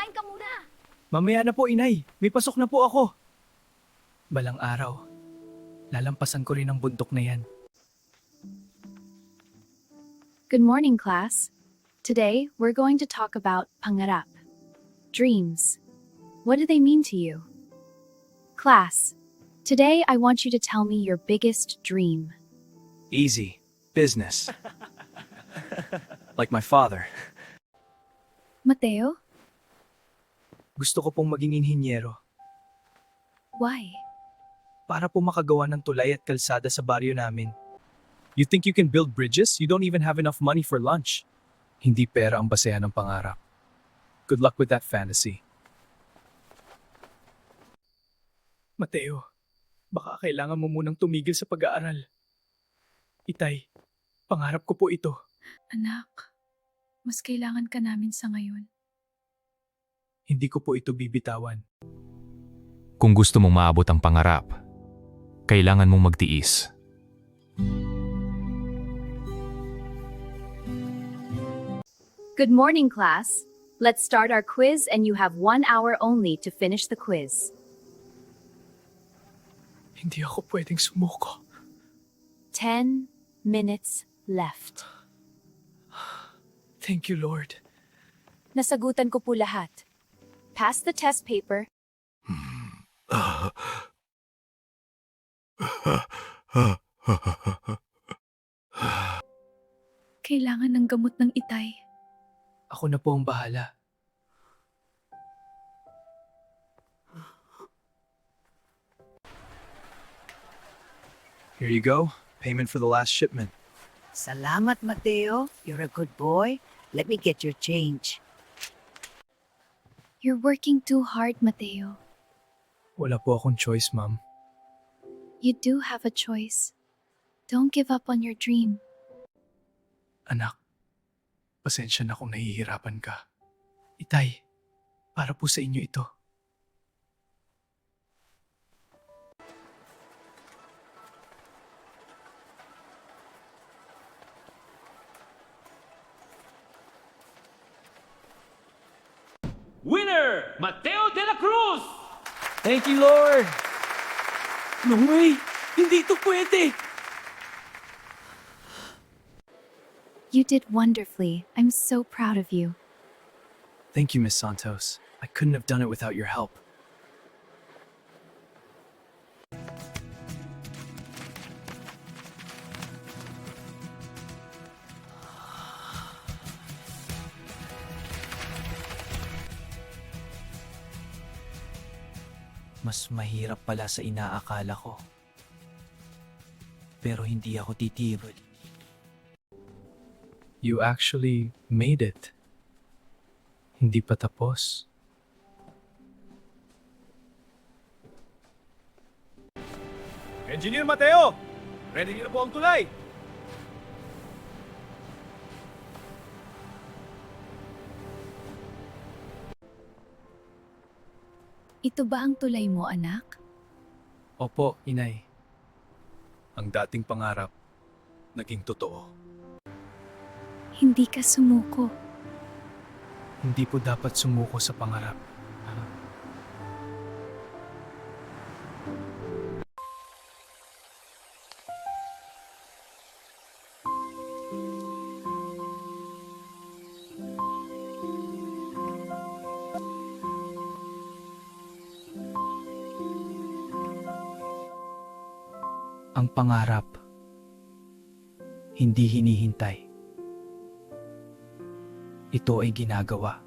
kumain ka muna. Mamaya na po, inay. May pasok na po ako. Balang araw, lalampasan ko rin ang bundok na yan. Good morning, class. Today, we're going to talk about pangarap. Dreams. What do they mean to you? Class, today I want you to tell me your biggest dream. Easy. Business. Like my father. Mateo, Gusto ko pong maging inhinyero why? para po makagawa ng tulay at kalsada sa baryo namin. You think you can build bridges? You don't even have enough money for lunch. Hindi pera ang basehan ng pangarap. Good luck with that fantasy. Mateo, baka kailangan mo munang tumigil sa pag-aaral. Itay, pangarap ko po ito. Anak, mas kailangan ka namin sa ngayon. Hindi ko po ito bibitawan. Kung gusto mong maabot ang pangarap, kailangan mong magtiis. Good morning, class. Let's start our quiz and you have 1 hour only to finish the quiz. Hindi ako pwedeng sumuko. 10 minutes left. Thank you, Lord. Nasagutan ko po lahat. Pass the test paper. Kailangan ng gamot ng itay. Ako na po ang bahala. Here you go. Payment for the last shipment. Salamat, Mateo. You're a good boy. Let me get your change. You're working too hard, Mateo. Wala po akong choice, ma'am. You do have a choice. Don't give up on your dream. Anak, pasensya na kung nahihirapan ka. Itay, para po sa inyo ito. Winner, Mateo de la Cruz! Thank you, Lord! No way! Hindi ito pwede! You did wonderfully. I'm so proud of you. Thank you, Miss Santos. I couldn't have done it without your help. Mas mahirap pala sa inaakala ko. Pero hindi ako titigil. You actually made it. Hindi pa tapos. Engineer Mateo! Ready na po ang tulay! Ito ba ang tulay mo, anak? Opo, inay. Ang dating pangarap, naging totoo. Hindi ka sumuko. Hindi po dapat sumuko sa pangarap. Ang pangarap, hindi hinihintay. Ito ay ginagawa.